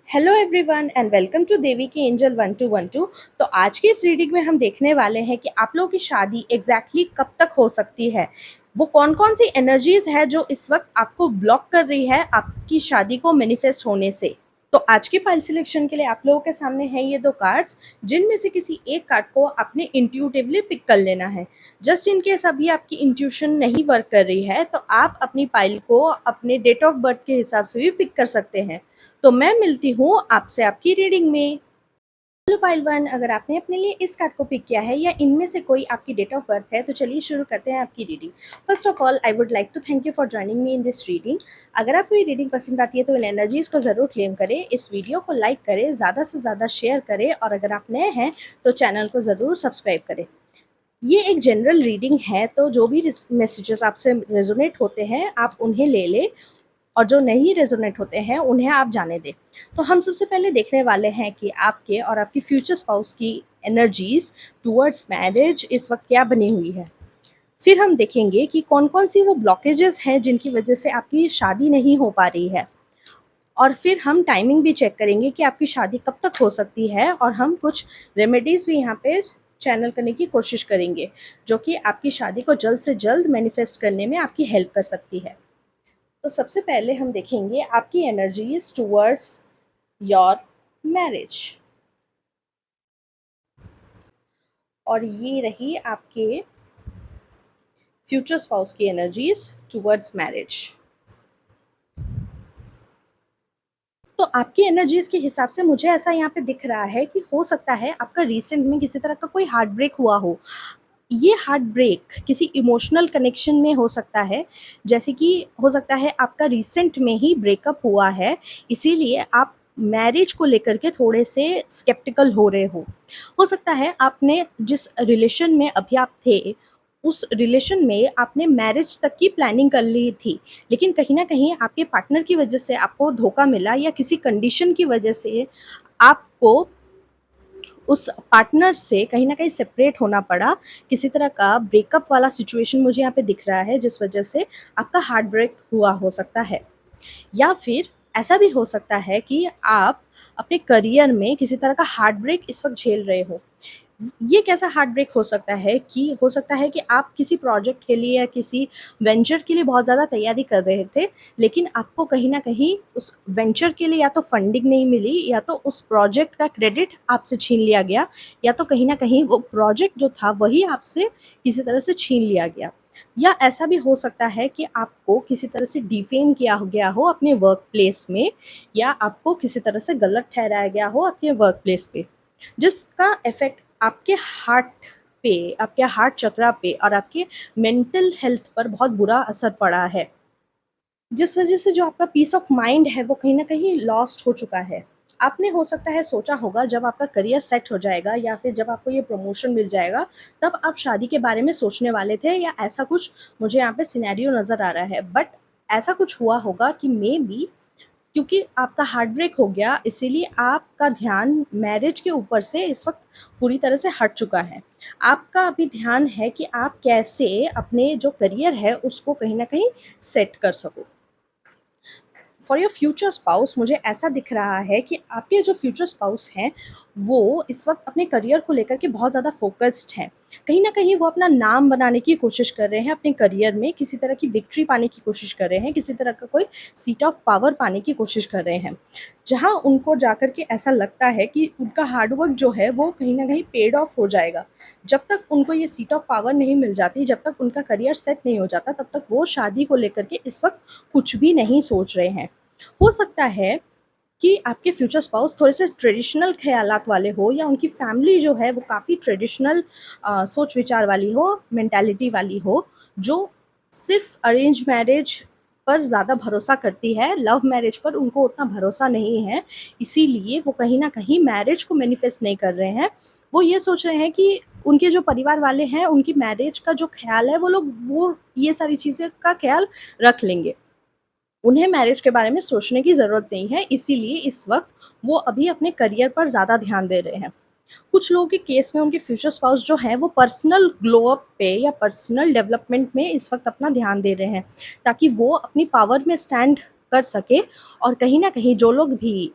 Hello everyone and welcome to Devi की angel 1212। तो आज की इस रीडिंग में हम देखने वाले हैं कि आप लोगों की शादी कब तक हो सकती है। वो कौन कौन सी एनर्जीज है जो इस वक्त आपको ब्लॉक कर रही है आपकी शादी को मैनिफेस्ट होने से। तो आज की पाइल सिलेक्शन के लिए आप लोगों के सामने हैं ये दो कार्ड्स, जिनमें से किसी एक कार्ड को आपने इंट्यूटिवली पिक कर लेना है। जस्ट इन केस अभी आपकी इंट्यूशन नहीं वर्क कर रही है तो आप अपनी पाइल को अपने डेट ऑफ बर्थ के हिसाब से भी पिक कर सकते हैं। तो मैं मिलती हूँ आपसे आपकी रीडिंग में। हेलो पाइल वन, अगर आपने अपने लिए इस कार्ड को पिक किया है या इनमें से कोई आपकी डेट ऑफ बर्थ है तो चलिए शुरू करते हैं आपकी reading. First of all I would like to thank you for joining me in this reading. अगर आपको ये रीडिंग पसंद आती है तो इन एनर्जीज को ज़रूर क्लेम करें, इस वीडियो को लाइक करें, ज़्यादा से ज़्यादा शेयर करें और अगर आप नए हैं तो चैनल को ज़रूर सब्सक्राइब करें। ये एक जनरल रीडिंग है तो जो भी मैसेजेस आपसे रेजोनेट होते हैं आप उन्हें ले लें और जो नहीं रेजोनेट होते हैं उन्हें आप जाने दें। तो हम सबसे पहले देखने वाले हैं कि आपके और आपकी फ्यूचर स्पाउस की एनर्जीज टुवर्ड्स मैरिज इस वक्त क्या बनी हुई है। फिर हम देखेंगे कि कौन कौन सी वो ब्लॉकेजेस हैं जिनकी वजह से आपकी शादी नहीं हो पा रही है। और फिर हम टाइमिंग भी चेक करेंगे कि आपकी शादी कब तक हो सकती है और हम कुछ रेमेडीज़ भी यहाँ पे चैनल करने की कोशिश करेंगे जो कि आपकी शादी को जल्द से जल्द मैनिफेस्ट करने में आपकी हेल्प कर सकती है। तो सबसे पहले हम देखेंगे आपकी एनर्जीज टुवर्ड्स योर मैरिज, और ये रही आपके फ्यूचर स्पाउस की एनर्जीज टुवर्ड्स मैरिज। तो आपकी एनर्जीज के हिसाब से मुझे ऐसा यहाँ पे दिख रहा है कि हो सकता है आपका रिसेंट में किसी तरह का कोई हार्ट ब्रेक हुआ हो। ये हार्ट ब्रेक किसी इमोशनल कनेक्शन में हो सकता है, जैसे कि हो सकता है आपका रिसेंट में ही ब्रेकअप हुआ है, इसीलिए आप मैरिज को लेकर के थोड़े से स्केप्टिकल हो रहे हो सकता है आपने जिस रिलेशन में अभी आप थे उस रिलेशन में आपने मैरिज तक की प्लानिंग कर ली थी, लेकिन कहीं ना कहीं आपके पार्टनर की वजह से आपको धोखा मिला या किसी कंडीशन की वजह से आपको उस पार्टनर से कहीं ना कहीं सेपरेट होना पड़ा। किसी तरह का ब्रेकअप वाला सिचुएशन मुझे यहाँ पे दिख रहा है जिस वजह से आपका हार्ट ब्रेक हुआ हो सकता है। या फिर ऐसा भी हो सकता है कि आप अपने करियर में किसी तरह का हार्ट ब्रेक इस वक्त झेल रहे हो। ये कैसा हार्ट ब्रेक हो सकता है कि आप किसी प्रोजेक्ट के लिए या किसी वेंचर के लिए बहुत ज़्यादा तैयारी कर रहे थे, लेकिन आपको कहीं न कहीं उस वेंचर के लिए या तो फंडिंग नहीं मिली या तो उस प्रोजेक्ट का क्रेडिट आपसे छीन लिया गया, या तो कहीं न कहीं वो प्रोजेक्ट जो था वही आपसे किसी तरह से छीन लिया गया। या ऐसा भी हो सकता है कि आपको किसी तरह से डिफेम किया हो गया हो अपने वर्क प्लेस में, या आपको किसी तरह से गलत ठहराया गया हो आपके वर्क प्लेस पे, जिसका इफ़ेक्ट आपके हार्ट पे, आपके हार्ट चक्रा पे और आपके मेंटल हेल्थ पर बहुत बुरा असर पड़ा है। जिस वजह से जो आपका पीस ऑफ माइंड है वो कहीं न कहीं लॉस्ट हो चुका है। आपने हो सकता है सोचा होगा जब आपका करियर सेट हो जाएगा या फिर जब आपको ये प्रमोशन मिल जाएगा, तब आप शादी के बारे में सोचने वाले थे, या ऐसा कुछ मुझे यहाँ पे सिनेरियो नज़र आ रहा है। बट ऐसा कुछ हुआ होगा कि मेबी क्योंकि आपका हार्ट ब्रेक हो गया इसीलिए आपका ध्यान मैरिज के ऊपर से इस वक्त पूरी तरह से हट चुका है। आपका अभी ध्यान है कि आप कैसे अपने जो करियर है उसको कहीं ना कहीं सेट कर सको। फॉर योर फ्यूचर स्पाउस मुझे ऐसा दिख रहा है कि आपके जो फ्यूचर स्पाउस हैं वो इस वक्त अपने करियर को लेकर के बहुत ज़्यादा फोकस्ड हैं। कहीं ना कहीं वो अपना नाम बनाने की कोशिश कर रहे हैं अपने करियर में, किसी तरह की विक्ट्री पाने की कोशिश कर रहे हैं, किसी तरह का कोई सीट ऑफ पावर पाने की कोशिश कर रहे हैं, जहाँ उनको जाकर के ऐसा लगता है कि उनका हार्डवर्क जो है वो कहीं ना कहीं पेड ऑफ हो जाएगा। जब तक उनको ये सीट ऑफ पावर नहीं मिल जाती, जब तक उनका करियर सेट नहीं हो जाता, तब तक वो शादी को लेकर के इस वक्त कुछ भी नहीं सोच रहे हैं। हो सकता है कि आपके फ्यूचर स्पाउस थोड़े से ट्रेडिशनल ख़यालात वाले हो, या उनकी फैमिली जो है वो काफ़ी ट्रेडिशनल सोच विचार वाली हो, मेंटालिटी वाली हो, जो सिर्फ अरेंज मैरिज पर ज़्यादा भरोसा करती है, लव मैरिज पर उनको उतना भरोसा नहीं है। इसीलिए वो कहीं न कहीं मैरिज को मैनिफेस्ट नहीं कर रहे हैं। वो ये सोच रहे हैं कि उनके जो परिवार वाले हैं उनकी मैरिज का जो ख़्याल है वो ये सारी चीज़ें का ख़्याल रख लेंगे। उन्हें मैरिज के बारे में सोचने की ज़रूरत नहीं है, इसीलिए इस वक्त वो अभी अपने करियर पर ज़्यादा ध्यान दे रहे हैं। कुछ लोगों के केस में उनके फ्यूचर स्पाउस जो हैं वो पर्सनल ग्लो अप पे या पर्सनल डेवलपमेंट में इस वक्त अपना ध्यान दे रहे हैं, ताकि वो अपनी पावर में स्टैंड कर सके। और कहीं ना कहीं जो लोग भी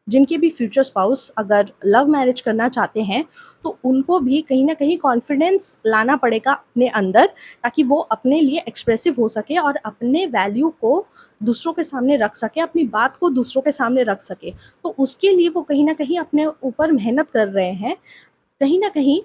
जिनके भी फ्यूचर स्पाउस अगर लव मैरिज करना चाहते हैं, तो उनको भी कहीं न कहीं कॉन्फिडेंस लाना पड़ेगा अपने अंदर, ताकि वो अपने लिए एक्सप्रेसिव हो सके और अपने वैल्यू को दूसरों के सामने रख सके, अपनी बात को दूसरों के सामने रख सके। तो उसके लिए वो कहीं न कहीं अपने ऊपर मेहनत कर रहे हैं। कहीं न कहीं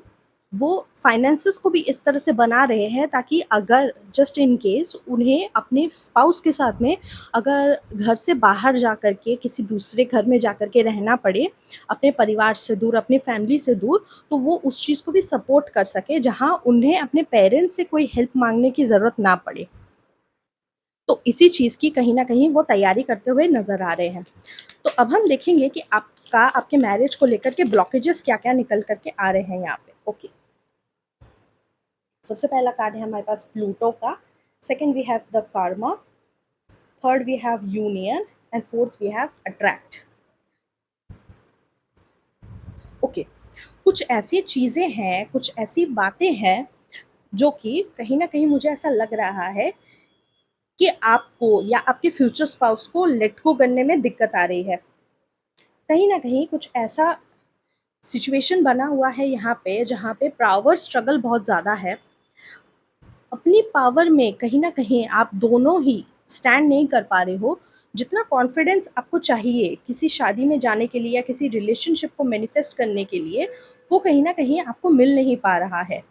वो फाइनेंसेस को भी इस तरह से बना रहे हैं, ताकि अगर जस्ट इन केस उन्हें अपने स्पाउस के साथ में अगर घर से बाहर जा कर के किसी दूसरे घर में जा कर के रहना पड़े, अपने परिवार से दूर, अपनी फैमिली से दूर, तो वो उस चीज़ को भी सपोर्ट कर सकें, जहाँ उन्हें अपने पेरेंट्स से कोई हेल्प माँगने की ज़रूरत ना पड़े। तो इसी चीज़ की कहीं न कहीं वो तैयारी करते हुए नज़र आ रहे हैं। तो अब हम देखेंगे कि आपके मैरिज को लेकर के ब्लॉकेजेस क्या-क्या निकल कर के आ रहे हैं यहाँ पे। ओके, सबसे पहला कार्ड है हमारे पास प्लूटो का, second we have the karma, third we have union and fourth we have attract. Okay, कुछ ऐसी चीज़ें हैं, कुछ ऐसी बातें हैं, जो कि कहीं न कहीं मुझे ऐसा लग रहा है कि आपको या आपके फ्यूचर स्पाउस को लेट गो करने में दिक्कत आ रही है। कहीं न कहीं कुछ ऐसा सिचुएशन बना हुआ है यहाँ पे, जहाँ पे पावर स्ट्रगल बहुत ज़्यादा है। अपनी पावर में कहीं न कहीं आप दोनों ही स्टैंड नहीं कर पा रहे हो। जितना कॉन्फिडेंस आपको चाहिए किसी शादी में जाने के लिए या किसी रिलेशनशिप को मैनिफेस्ट करने के लिए, वो कहीं न कहीं आपको मिल नहीं पा रहा है।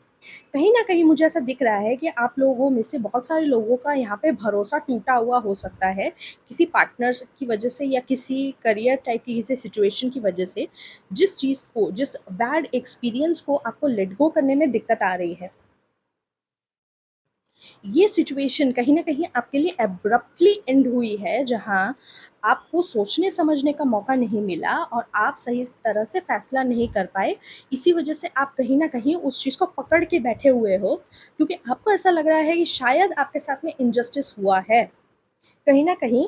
कहीं न कहीं मुझे ऐसा दिख रहा है कि आप लोगों में से बहुत सारे लोगों का यहाँ पे भरोसा टूटा हुआ हो सकता है, किसी पार्टनर की वजह से या किसी करियर टाइप की किसी सिचुएशन की वजह से, जिस चीज़ को, जिस बैड एक्सपीरियंस को आपको लेट गो करने में दिक्कत आ रही है। ये सिचुएशन कहीं न कहीं आपके लिए एब्रप्टली एंड हुई है, जहाँ आपको सोचने समझने का मौका नहीं मिला और आप सही तरह से फ़ैसला नहीं कर पाए। इसी वजह से आप कहीं न कहीं उस चीज़ को पकड़ के बैठे हुए हो, क्योंकि आपको ऐसा लग रहा है कि शायद आपके साथ में इनजस्टिस हुआ है। कहीं न कहीं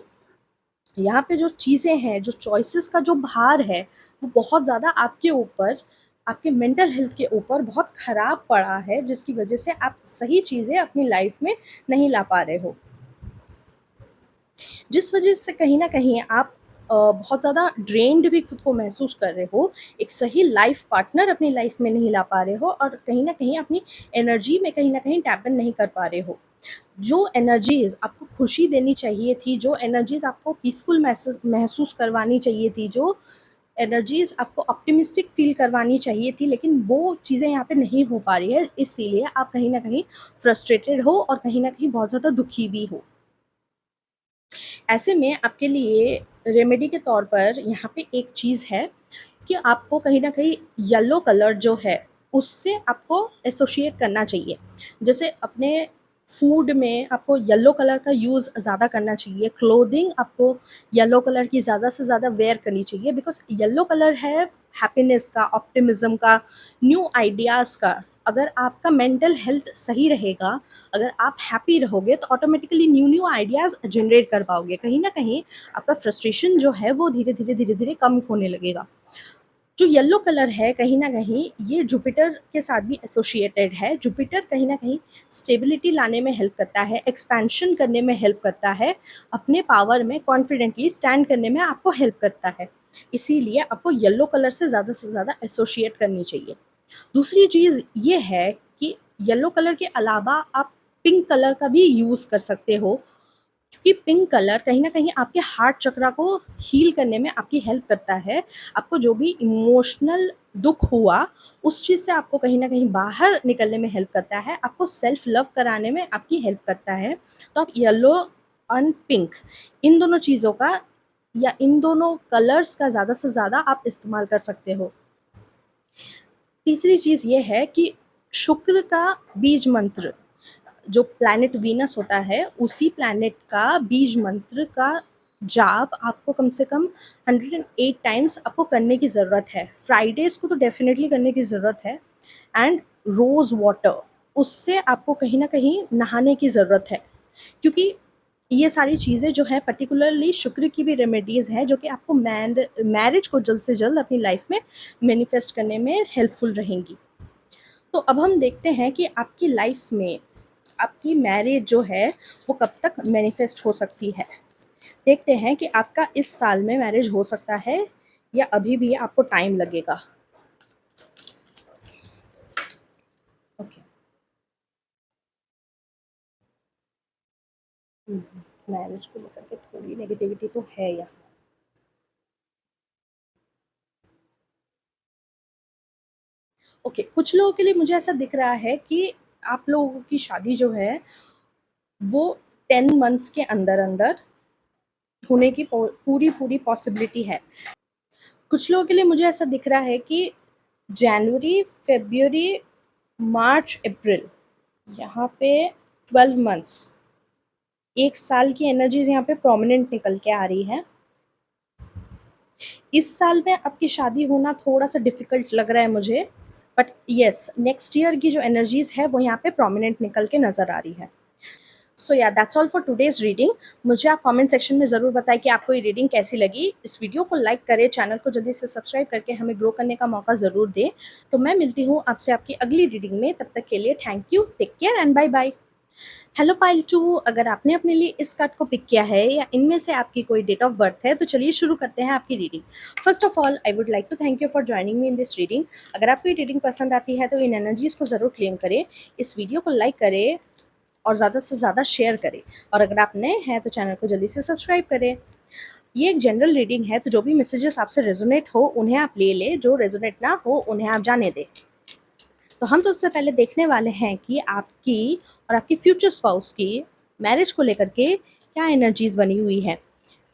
यहाँ पे जो चीज़ें हैं, जो चॉइसेस का जो भार है, वो बहुत ज़्यादा आपके ऊपर, आपके मेंटल हेल्थ के ऊपर बहुत ख़राब पड़ा है, जिसकी वजह से आप सही चीज़ें अपनी लाइफ़ में नहीं ला पा रहे हो। जिस वजह से कहीं न कहीं आप बहुत ज़्यादा ड्रेन्ड भी खुद को महसूस कर रहे हो, एक सही लाइफ़ पार्टनर अपनी लाइफ़ में नहीं ला पा रहे हो और कहीं न कहीं अपनी एनर्जी में कहीं न कहीं टैप इन नहीं कर पा रहे हो। जो एनर्जीज़ आपको खुशी देनी चाहिए थी, जो एनर्जीज़ आपको पीसफुल महसूस करवानी चाहिए थी, जो एनर्जीज़ आपको ऑप्टिमिस्टिक फ़ील करवानी चाहिए थी, लेकिन वो चीज़ें यहाँ पे नहीं हो पा रही है, इसीलिए आप कहीं न कहीं फ्रस्ट्रेटेड हो और कहीं न कहीं बहुत ज़्यादा दुखी भी हो। ऐसे में आपके लिए रेमेडी के तौर पर यहाँ पे एक चीज़ है कि आपको कहीं न कहीं येलो कलर जो है, उससे आपको एसोसिएट करना चाहिए। जैसे अपने फूड में आपको येलो कलर का यूज़ ज़्यादा करना चाहिए, क्लोथिंग आपको येलो कलर की ज़्यादा से ज़्यादा वेयर करनी चाहिए, बिकॉज़ येलो कलर है हैप्पीनेस का, ऑप्टिमिज़्म का, न्यू आइडियाज़ का। अगर आपका मेंटल हेल्थ सही रहेगा, अगर आप हैप्पी रहोगे, तो ऑटोमेटिकली न्यू-न्यू आइडियाज़ जनरेट कर पाओगे। कहीं न कहीं आपका फ्रस्ट्रेशन जो है, वो धीरे-धीरे, धीरे-धीरे कम होने लगेगा। जो येलो कलर है, कहीं न कहीं ये जुपिटर के साथ भी एसोसिएटेड है। जुपिटर कहीं न कहीं स्टेबिलिटी लाने में हेल्प करता है, एक्सपेंशन करने में हेल्प करता है, अपने पावर में कॉन्फिडेंटली स्टैंड करने में आपको हेल्प करता है। इसीलिए आपको येलो कलर से ज़्यादा एसोसिएट करनी चाहिए। दूसरी चीज़ ये है कि येलो कलर के अलावा आप पिंक कलर का भी यूज़ कर सकते हो, क्योंकि पिंक कलर कहीं न कहीं आपके हार्ट चक्रा को हील करने में आपकी हेल्प करता है। आपको जो भी इमोशनल दुःख हुआ, उस चीज़ से आपको कहीं न कहीं बाहर निकलने में हेल्प करता है, आपको सेल्फ लव कराने में आपकी हेल्प करता है। तो आप येलो एंड पिंक, इन दोनों चीज़ों का या इन दोनों कलर्स का ज़्यादा से ज़्यादा आप इस्तेमाल कर सकते हो। तीसरी चीज़ ये है कि शुक्र का बीज मंत्र, जो प्लैनेट वीनस होता है, उसी प्लैनेट का बीज मंत्र का जाप आपको कम से कम 108 टाइम्स आपको करने की ज़रूरत है। फ्राइडेज़ को तो डेफ़िनेटली करने की ज़रूरत है, एंड रोज़ वाटर, उससे आपको कहीं न कहीं नहाने की ज़रूरत है। क्योंकि ये सारी चीज़ें जो हैं, पर्टिकुलरली शुक्र की भी रेमेडीज़ हैं, जो कि आपको मैरिज को जल्द से जल्द अपनी लाइफ़ में मैनिफेस्ट करने में हेल्पफुल रहेंगी। तो अब हम देखते हैं कि आपकी लाइफ़ में आपकी मैरिज जो है, वो कब तक मैनिफेस्ट हो सकती है। देखते हैं कि आपका इस साल में मैरिज हो सकता है या अभी भी आपको टाइम लगेगा? ओके। मैरिज को लेकर के थोड़ी नेगेटिविटी तो है यहाँ। ओके, कुछ लोगों के लिए मुझे ऐसा दिख रहा है कि आप लोगों की शादी जो है वो 10 मंथ्स के अंदर-अंदर होने की पूरी पूरी पॉसिबिलिटी है। कुछ लोगों के लिए मुझे ऐसा दिख रहा है कि जनवरी, फ़रवरी, मार्च, अप्रैल, यहाँ पे 12 मंथ्स, 1 साल की एनर्जीज़ यहाँ पे प्रोमिनेंट निकल के आ रही है। इस साल में आपकी शादी होना थोड़ा-सा डिफ़िकल्ट लग रहा है मुझे, बट येस, नेक्स्ट ईयर की जो एनर्जीज़ है वो यहाँ पे प्रोमिनेंट निकल के नज़र आ रही है। सो या that's all for today's reading. मुझे आप कमेंट सेक्शन में ज़रूर बताएं कि आपको ये रीडिंग कैसी लगी। इस वीडियो को लाइक करें, चैनल को जल्दी से सब्सक्राइब करके हमें ग्रो करने का मौका ज़रूर दें। तो मैं मिलती हूँ आपसे आपकी अगली रीडिंग में, तब तक के लिए thank you, take care and bye bye. Hello pile 2, अगर आपने अपने लिए इस कार्ड को पिक किया है या इनमें से आपकी कोई डेट ऑफ बर्थ है तो चलिए शुरू करते हैं आपकी reading. First of all I would like to thank you for joining me in this reading. अगर आपको ये रीडिंग पसंद आती है तो इन एनर्जीज़ को ज़रूर क्लेम करें, इस वीडियो को लाइक करें और ज़्यादा से ज़्यादा शेयर करें। और अगर आप नए हैं तो चैनल को जल्दी से सब्सक्राइब करें। ये एक जनरल रीडिंग है, तो जो भी मैसेजेस आपसे रेजोनेट हो उन्हें आप ले लें, जो रेजोनेट ना हो उन्हें आप जाने दें। तो हम तो उससे पहले देखने वाले हैं कि आपकी और आपकी फ्यूचर स्पाउस की मैरिज को लेकर के क्या एनर्जीज बनी हुई है।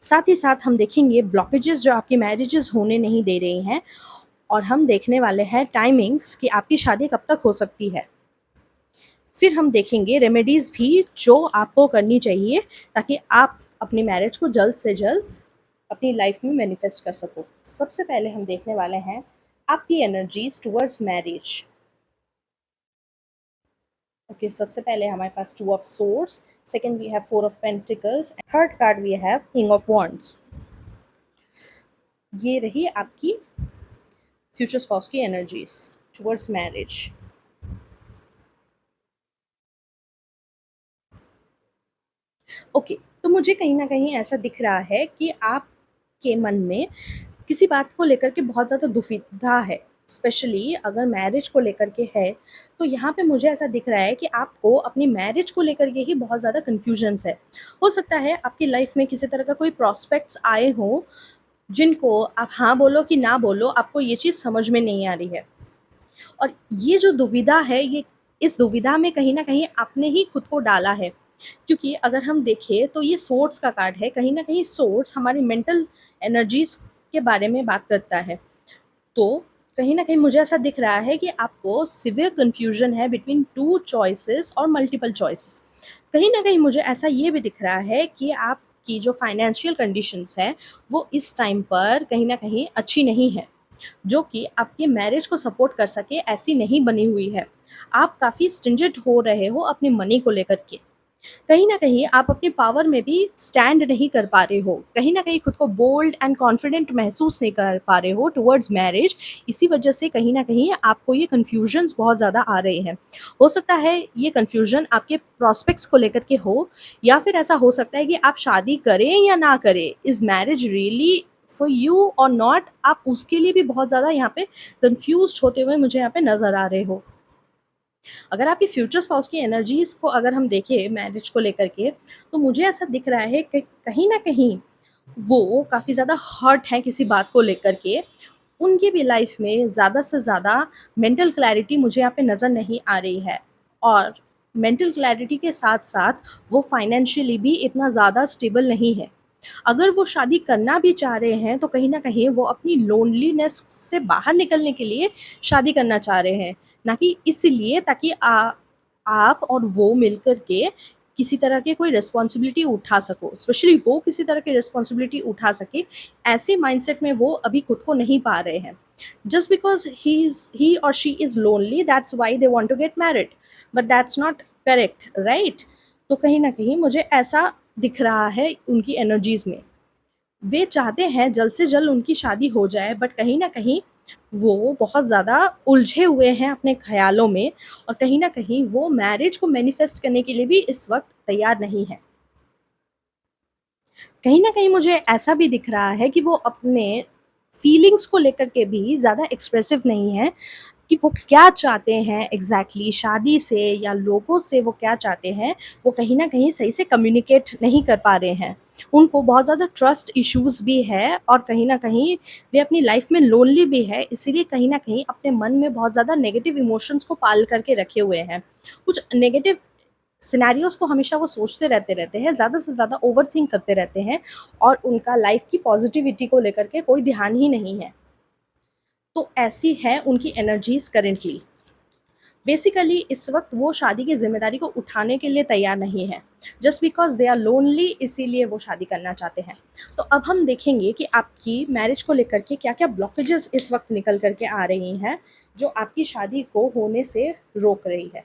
साथ ही साथ हम देखेंगे ब्लॉकेजेस जो आपकी मैरिजेस होने नहीं दे रही हैं, और हम देखने वाले हैं टाइमिंग्स कि आपकी शादी कब तक हो सकती है। फिर हम देखेंगे रेमेडीज़ भी जो आपको करनी चाहिए ताकि आप अपनी मैरिज को जल्द से जल्द अपनी लाइफ में मैनिफेस्ट कर सको। सबसे पहले हम देखने वाले हैं आपकी एनर्जीज टुवर्ड्स मैरिज। ओके, सबसे पहले हमारे पास two of swords, second we have four of pentacles, third card we have king of wands. ये रही आपकी फ्यूचर स्पाउस की एनर्जीज टुवर्ड्स मैरिज। ओके, तो मुझे कहीं ना कहीं ऐसा दिख रहा है कि आपके मन में किसी बात को लेकर के बहुत ज़्यादा दुविधा है, स्पेशली अगर मैरिज को लेकर के है। तो यहाँ पे मुझे ऐसा दिख रहा है कि आपको अपनी मैरिज को लेकर के ही बहुत ज़्यादा कन्फ्यूजन्स है। हो सकता है आपकी लाइफ में किसी तरह का कोई प्रॉस्पेक्ट्स आए हों, जिनको आप हाँ बोलो कि ना बोलो, आपको ये चीज़ समझ में नहीं आ रही है। और ये जो दुविधा है, ये इस दुविधा में कहीं न कहीं आपने ही खुद को डाला है। क्योंकि अगर हम देखें तो ये सोर्स का कार्ड है, कहीं न कहीं सोर्स हमारी मेंटल एनर्जीज़ के बारे में बात करता है। तो कहीं न कहीं मुझे ऐसा दिख रहा है कि आपको सिवियर कन्फ्यूज़न है बिटवीन 2 चॉइसेस और मल्टीपल चॉइसेस। कहीं न कहीं मुझे ऐसा ये भी दिख रहा है कि आपकी जो फाइनेंशियल कंडीशंस हैं, वो इस टाइम पर कहीं न कहीं अच्छी नहीं है, जो कि आपकी मैरिज को सपोर्ट कर सके ऐसी नहीं बनी हुई है। आप काफ़ी स्टिंजेंट हो रहे हो अपनी मनी को लेकर के। कहीं न कहीं आप अपनी पावर में भी स्टैंड नहीं कर पा रहे हो। कहीं न कहीं खुद को बोल्ड एंड कॉन्फिडेंट महसूस नहीं कर पा रहे हो टुवर्ड्स मैरिज। इसी वजह से कहीं न कहीं आपको ये कन्फ्यूजन्स बहुत ज़्यादा आ रहे हैं। हो सकता है ये कन्फ्यूजन आपके प्रॉस्पेक्ट्स को लेकर के हो, या फिर ऐसा हो सकता है कि आप शादी करें या ना करें। Is marriage really for you और नॉट? आप उसके लिए भी बहुत ज़्यादा यहाँ पे कन्फ्यूज़्ड होते हुए मुझे यहाँ पे नज़र आ रहे हो। अगर आपकी फ्यूचर स्पाउस की एनर्जीज़ को अगर हम देखें मैरिज को लेकर के, तो मुझे ऐसा दिख रहा है कि कहीं न कहीं वो काफ़ी ज़्यादा हर्ट हैं किसी बात को लेकर के। उनकी भी लाइफ़ में ज़्यादा से ज़्यादा मेंटल क्लैरिटी मुझे यहाँ पे नज़र नहीं आ रही है। और मेंटल क्लैरिटी के साथ-साथ वो फाइनेंशियली भी इतना ज़्यादा स्टेबल नहीं है। अगर वो शादी करना भी चाह रहे हैं तो कहीं न कहीं वो अपनी लोनलीनेस से बाहर निकलने के लिए शादी करना चाह रहे हैं, ना कि इसलिए ताकि आप और वो मिलकर के किसी तरह की कोई रिस्पॉन्सिबिलिटी उठा सको, स्पेशली वो किसी तरह की रिस्पॉन्सिबिलिटी उठा सके, ऐसे माइंडसेट में वो अभी खुद को नहीं पा रहे हैं। जस्ट बिकॉज़ ही और she is lonely, that's why they want to get married, but that's not correct, right? तो कहीं न कहीं मुझे ऐसा दिख रहा है उनकी एनर्जीज़ में। वे चाहते हैं जल्द से जल्द उनकी शादी हो जाए, बट कहीं न कहीं वो बहुत ज़्यादा उलझे हुए हैं अपने ख़्यालों में, और कहीं न कहीं वो मैरिज को मैनिफेस्ट करने के लिए भी इस वक़्त तैयार नहीं है। कहीं न कहीं मुझे ऐसा भी दिख रहा है कि वो अपने फीलिंग्स को लेकर के भी ज़्यादा एक्सप्रेसिव नहीं है कि वो क्या चाहते हैं एग्जैक्टली शादी से या लोगों से, वो क्या चाहते हैं वो कहीं ना कहीं सही से कम्युनिकेट नहीं कर पा रहे हैं। उनको बहुत ज़्यादा ट्रस्ट इश्यूज भी है और कहीं ना कहीं वे अपनी लाइफ में लोनली भी है, इसीलिए कहीं ना कहीं अपने मन में बहुत ज़्यादा नेगेटिव इमोशंस को पाल करके रखे हुए हैं। कुछ नेगेटिव सिनेरियोज को हमेशा वो सोचते रहते रहते हैं, ज़्यादा से ज़्यादा ओवर थिंक करते रहते हैं और उनका लाइफ की पॉजिटिविटी को लेकर के कोई ध्यान ही नहीं है। तो ऐसी है उनकी एनर्जीज करेंटली। बेसिकली इस वक्त वो शादी की जिम्मेदारी को उठाने के लिए तैयार नहीं है, just because they are lonely, इसीलिए वो शादी करना चाहते हैं। तो अब हम देखेंगे कि आपकी मैरिज को लेकर के क्या क्या ब्लॉकेजेस इस वक्त निकल करके आ रही हैं जो आपकी शादी को होने से रोक रही है।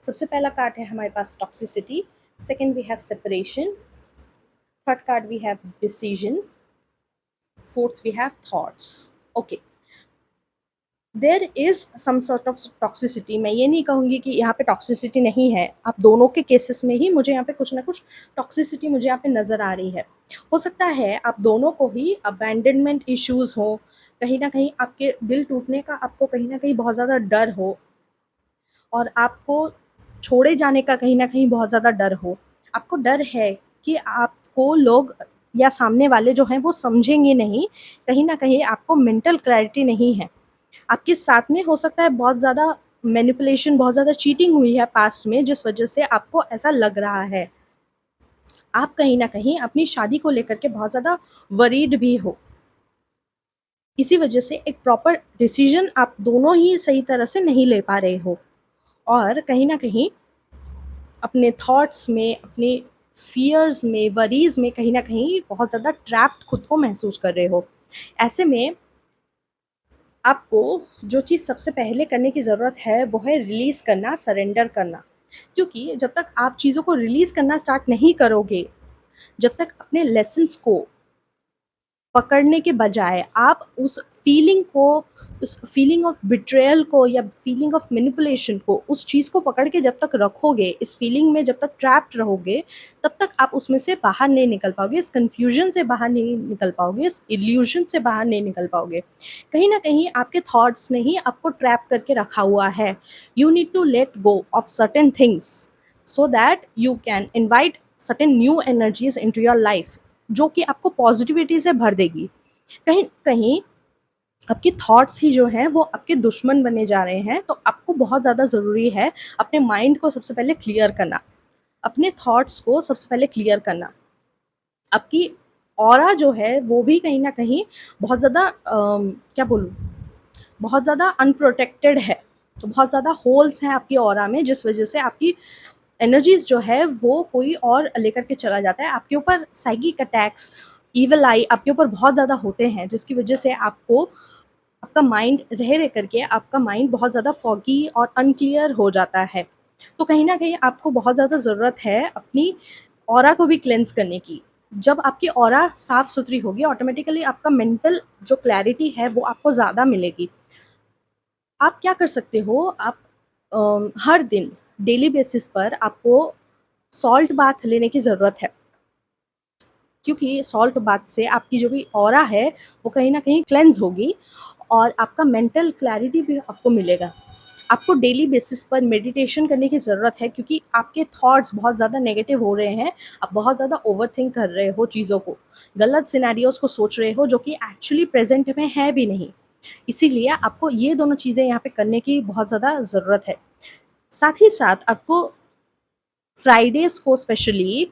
सबसे पहला कार्ड है हमारे पास toxicity, second we have separation, third card we have decision, fourth we have thoughts. Okay, there is some sort of toxicity. मैं ये नहीं कहूँगी कि यहाँ पे टॉक्सिसिटी नहीं है, आप दोनों के केसेस में ही मुझे यहाँ पे कुछ ना कुछ टॉक्सिसिटी मुझे यहाँ पे नज़र आ रही है। हो सकता है आप दोनों को ही अबैंडनमेंट इश्यूज़ हो, कहीं ना कहीं आपके दिल टूटने का आपको कहीं ना कहीं बहुत ज़्यादा डर हो और आपको छोड़े जाने का कहीं ना कहीं बहुत ज़्यादा डर हो। आपको डर है कि आपको लोग या सामने वाले जो हैं वो समझेंगे नहीं, कहीं ना कहीं आपको मेंटल क्लैरिटी नहीं है। आपके साथ में हो सकता है बहुत ज़्यादा मैनिपुलेशन, बहुत ज़्यादा चीटिंग हुई है पास्ट में, जिस वजह से आपको ऐसा लग रहा है। आप कहीं न कहीं अपनी शादी को लेकर के बहुत ज़्यादा वरीड भी हो। इसी वजह से एक प्रॉपर डिसीजन आप दोनों ही सही तरह से नहीं ले पा रहे हो और कहीं न कहीं अपने थॉट्स में, अपने फ़ियर्स में, वरीज़ में कहीं न कहीं बहुत ज़्यादा ट्रैप्ड खुद को महसूस कर रहे हो। ऐसे में आपको जो चीज़ सबसे पहले करने की ज़रूरत है वो है रिलीज़ करना, सरेंडर करना। क्योंकि जब तक आप चीज़ों को रिलीज़ करना स्टार्ट नहीं करोगे, जब तक अपने लेसन्स को पकड़ने के बजाय आप उस फीलिंग को, उस फीलिंग ऑफ बिट्रेयल को या फीलिंग ऑफ मैनिपुलेशन को, उस चीज़ को पकड़ के जब तक रखोगे, इस फीलिंग में जब तक ट्रैप्ड रहोगे, तब तक आप उसमें से बाहर नहीं निकल पाओगे, इस कन्फ्यूजन से बाहर नहीं निकल पाओगे, इस इल्यूजन से बाहर नहीं निकल पाओगे। कहीं ना कहीं आपके थॉट्स ने ही आपको ट्रैप करके रखा हुआ है। You need to let go of certain things so that you can invite certain new energies into your life, जो कि आपको पॉजिटिविटी से भर देगी। कहीं कहीं आपके थॉट्स ही जो हैं वो आपके दुश्मन बने जा रहे हैं, तो आपको बहुत ज़्यादा ज़रूरी है अपने माइंड को सबसे पहले क्लियर करना, अपने थॉट्स को सबसे पहले क्लियर करना। आपकी ऑरा जो है वो भी कहीं न कहीं बहुत ज़्यादा क्या बोलूँ, बहुत ज़्यादा अनप्रोटेक्टेड है। तो बहुत ज़्यादा होल्स हैं आपकी ऑरा में, जिस वज़ह से आपकी एनर्जीज़ जो है वो कोई और लेकर के चला जाता है। आपके ऊपर साइकिक अटैक्स, इविल आई आपके ऊपर बहुत ज़्यादा होते हैं, जिसकी वज़ह से आपको आपका माइंड रह करके आपका माइंड बहुत ज़्यादा फॉगी और अनक्लियर हो जाता है। तो कहीं न कहीं आपको बहुत ज़्यादा ज़रूरत है अपनी ऑरा को भी क्लेंज़ करने की। जब आपकी ऑरा साफ़-सुथरी होगी, ऑटोमेटिकली आपका मेंटल जो क्लैरिटी है वो आपको ज़्यादा मिलेगी। आप क्या कर सकते हो, आप हर दिन डेली बेसिस पर आपको सॉल्ट बाथ लेने की ज़रूरत है। क्योंकि सॉल्ट बाथ से आपकी जो भी ऑरा है वो कहीं न कहीं क्लेंज़ होगी और आपका मेंटल क्लैरिटी भी आपको मिलेगा। आपको डेली बेसिस पर मेडिटेशन करने की ज़रूरत है, क्योंकि आपके थॉट्स बहुत ज़्यादा नेगेटिव हो रहे हैं। आप बहुत ज़्यादा ओवरथिंक कर रहे हो चीज़ों को, गलत सिनेरियोज़ को सोच रहे हो जो कि एक्चुअली प्रेज़ेंट में है भी नहीं। इसीलिए आपको ये दोनों चीज़ें यहाँ पे करने की बहुत ज़्यादा ज़रूरत है। साथ ही साथ आपको फ्राइडेज़ को स्पेशली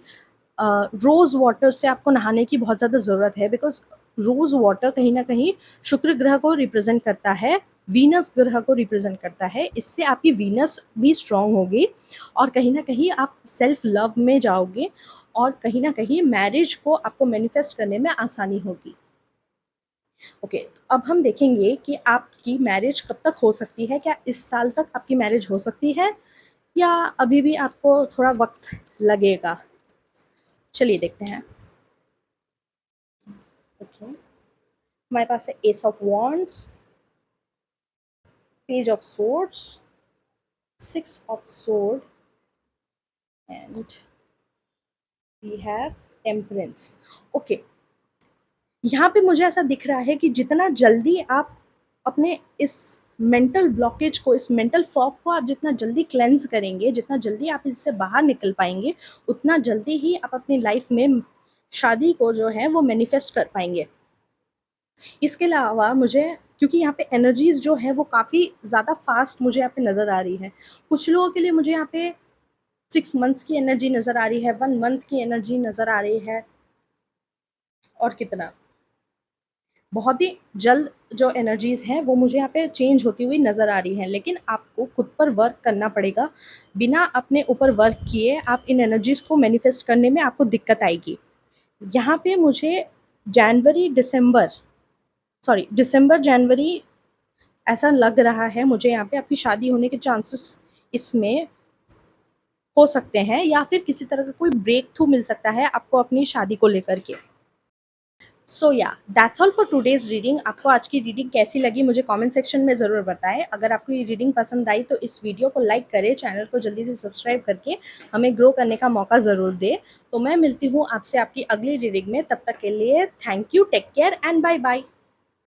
रोज़ वाटर से आपको नहाने की बहुत ज़्यादा ज़रूरत है, बिकॉज़ रोज़ वाटर कहीं न कहीं शुक्र ग्रह को रिप्रेज़ेंट करता है, वीनस ग्रह को रिप्रेज़ेंट करता है। इससे आपकी वीनस भी स्ट्रॉन्ग होगी और कहीं न कहीं आप सेल्फ लव में जाओगे और कहीं न कहीं मैरिज को आपको मैनिफेस्ट करने में आसानी होगी। ओके, अब हम देखेंगे कि आपकी मैरिज कब तक हो सकती है? क्या इस साल तक आपकी मैरिज हो सकती है या अभी भी आपको थोड़ा वक़्त लगेगा? चलिए देखते हैं। ओके, हमारे पास है S of wands, page of swords, six of sword and we have temperance. Okay, यहाँ पे मुझे ऐसा दिख रहा है कि जितना जल्दी आप अपने इस मेंटल ब्लॉकेज को, इस मेंटल फॉग को आप जितना जल्दी क्लेंज़ करेंगे, जितना जल्दी आप इससे बाहर निकल पाएँगे, उतना जल्दी ही आप अपनी लाइफ़ में शादी को जो है वो मैनिफेस्ट कर पाएँगे। इसके अलावा मुझे, क्योंकि यहाँ पे एनर्जीज़ जो है वो काफ़ी ज़्यादा फ़ास्ट मुझे यहाँ पे नज़र आ रही है। कुछ लोगों के लिए मुझे यहाँ पे 6 मंथ्स की एनर्जी नज़र आ रही है, 1 मंथ की एनर्जी नज़र आ रही है, और कितना बहुत ही जल्द जो एनर्जीज़ हैं वो मुझे यहाँ पे चेंज होती हुई नज़र आ रही हैं। लेकिन आपको खुद पर वर्क करना पड़ेगा। बिना अपने ऊपर वर्क किए आप इन एनर्जीज़ को मैनिफेस्ट करने में आपको दिक्कत आएगी। यहाँ पे मुझे जनवरी दिसंबर दिसंबर जनवरी ऐसा लग रहा है मुझे, यहाँ पे आपकी शादी होने के चांसेस इसमें हो सकते हैं, या फिर किसी तरह का कोई ब्रेक थ्रू मिल सकता है आपको अपनी शादी को लेकर के। सो या that's all for today's reading. आपको आज की रीडिंग कैसी लगी मुझे कमेंट सेक्शन में ज़रूर बताएं। अगर आपको ये रीडिंग पसंद आई तो इस वीडियो को लाइक करें, चैनल को जल्दी से सब्सक्राइब करके हमें ग्रो करने का मौका ज़रूर दें। तो मैं मिलती हूँ आपसे आपकी अगली रीडिंग में, तब तक के लिए thank you, take care and bye bye.